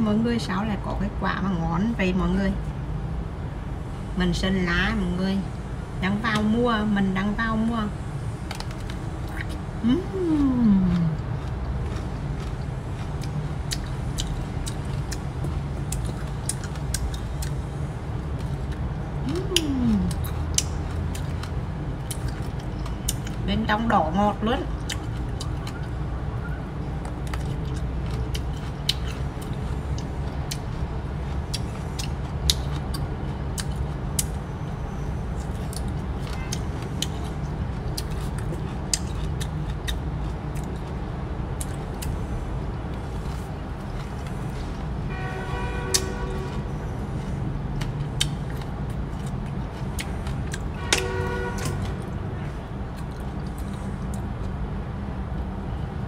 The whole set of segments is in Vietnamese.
mọi người, sao lại có cái quả mà ngon vậy mọi người. Mình sinh lá mọi người, đang vào mua, mình đang vào mua. Bên trong đỏ ngọt luôn.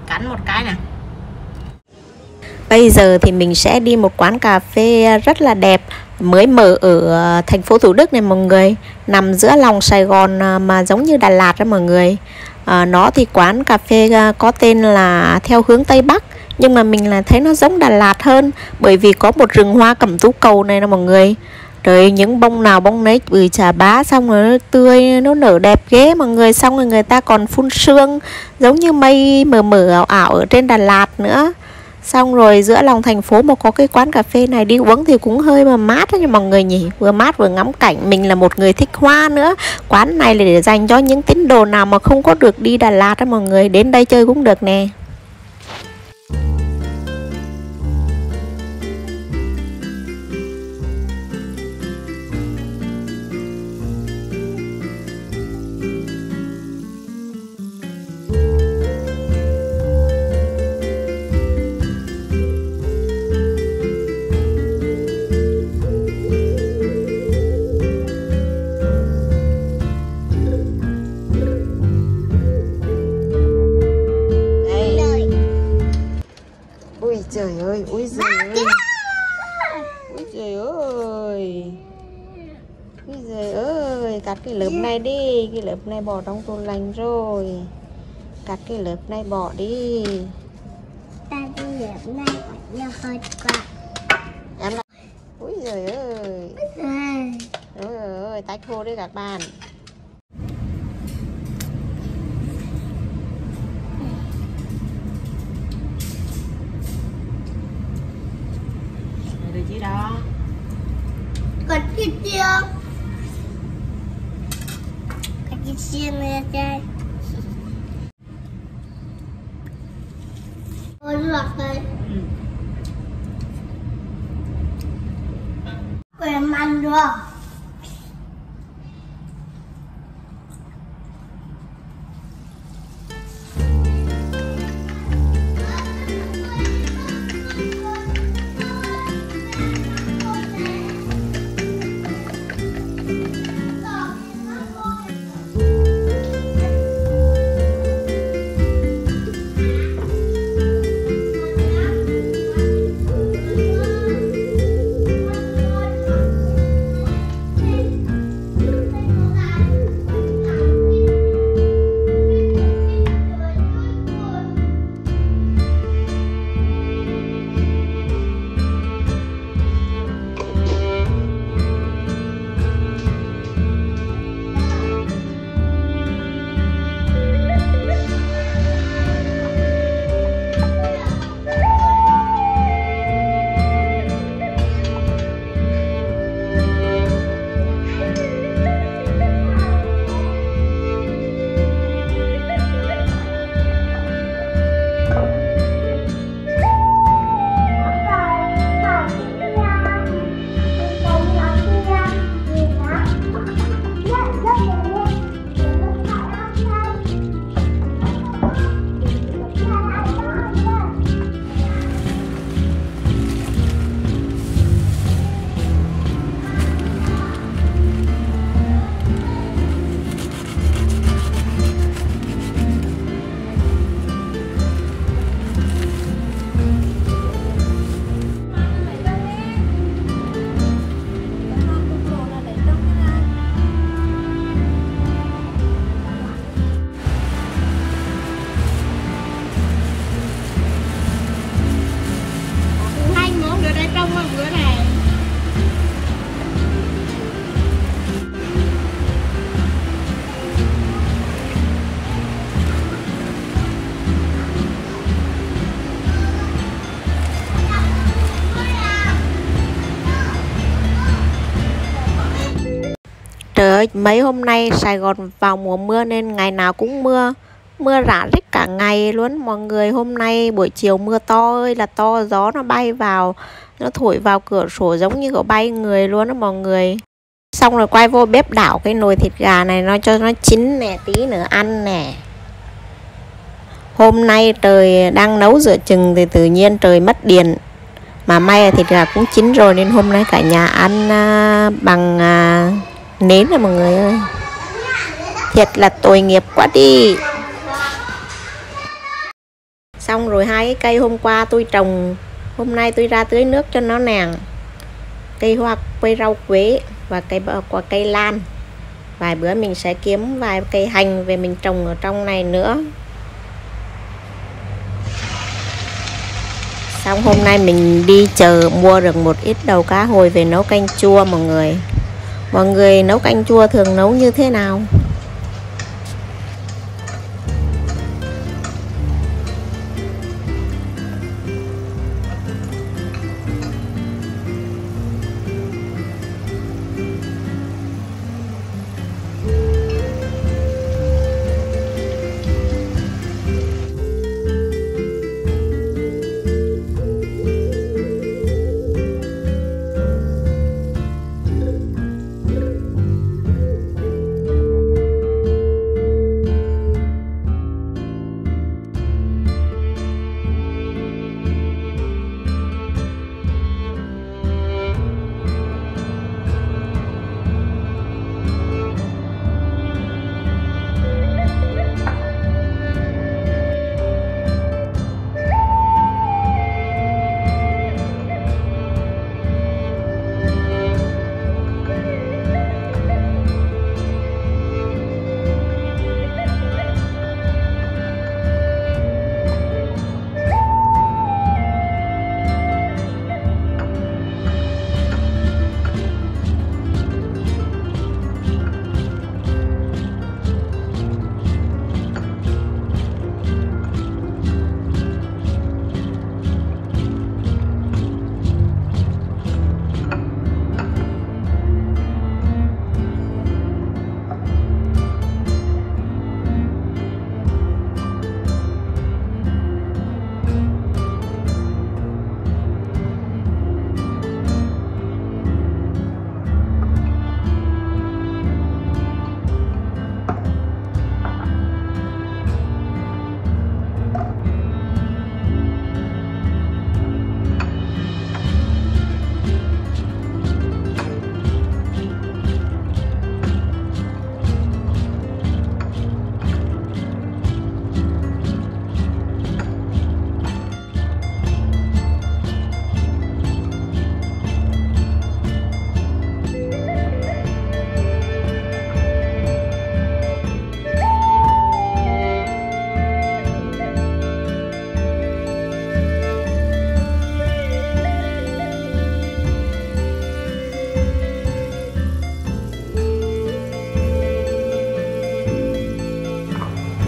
Cắn một cái nè. Bây giờ thì mình sẽ đi một quán cà phê rất là đẹp mới mở ở thành phố Thủ Đức này mọi người, nằm giữa lòng Sài Gòn mà giống như Đà Lạt đó mọi người. Nó thì quán cà phê có tên là Theo Hướng Tây Bắc, nhưng mà mình là thấy nó giống Đà Lạt hơn, bởi vì có một rừng hoa cẩm tú cầu này nè mọi người. Rồi những bông nào bông nấy bưởi chà bá, xong rồi nó tươi, nó nở đẹp ghê mọi người. Xong rồi người ta còn phun sương giống như mây mờ mờ ảo ảo ở trên Đà Lạt nữa. Xong rồi giữa lòng thành phố mà có cái quán cà phê này, đi uống thì cũng hơi mà mát đó nha mọi người nhỉ. Vừa mát vừa ngắm cảnh, mình là một người thích hoa nữa. Quán này là để dành cho những tín đồ nào mà không có được đi Đà Lạt đó mọi người, đến đây chơi cũng được nè. Ui trời ơi, ui trời ơi. Ui trời ơi. Ui trời ơi, cắt cái lớp này đi, cái lớp này bỏ trong tủ lạnh rồi. Cắt cái lớp này bỏ đi. Ta đi lớp này nó hơi quá. Em là... Ui trời ơi. Ôi trời ơi, tách khô đấy các bạn. Rồi chứ đó. Còn cái kia. Cái kia này đây. Ôi lọt đây. Quên ăn được. Trời ơi, mấy hôm nay Sài Gòn vào mùa mưa nên ngày nào cũng mưa. Mưa rả rích cả ngày luôn mọi người. Hôm nay buổi chiều mưa to ơi là to, gió nó bay vào, nó thổi vào cửa sổ giống như có bay người luôn đó mọi người. Xong rồi quay vô bếp đảo cái nồi thịt gà này nó cho nó chín nè, tí nữa ăn nè. Hôm nay trời đang nấu giữa chừng thì tự nhiên trời mất điện. Mà may là thịt gà cũng chín rồi nên hôm nay cả nhà ăn bằng nến rồi mọi người ơi. Thiệt là tội nghiệp quá đi. Xong rồi 2 cái cây hôm qua tôi trồng, hôm nay tôi ra tưới nước cho nó nè. Cây rau quế và cây lan. Vài bữa mình sẽ kiếm vài cây hành về mình trồng ở trong này nữa. Xong hôm nay mình đi chợ mua được một ít đầu cá hồi về nấu canh chua mọi người. Mọi người nấu canh chua thường nấu như thế nào?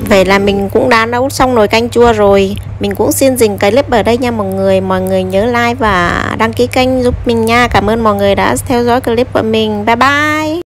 Vậy là mình cũng đã nấu xong nồi canh chua rồi. Mình cũng xin dừng cái clip ở đây nha mọi người. Mọi người nhớ like và đăng ký kênh giúp mình nha. Cảm ơn mọi người đã theo dõi clip của mình. Bye bye.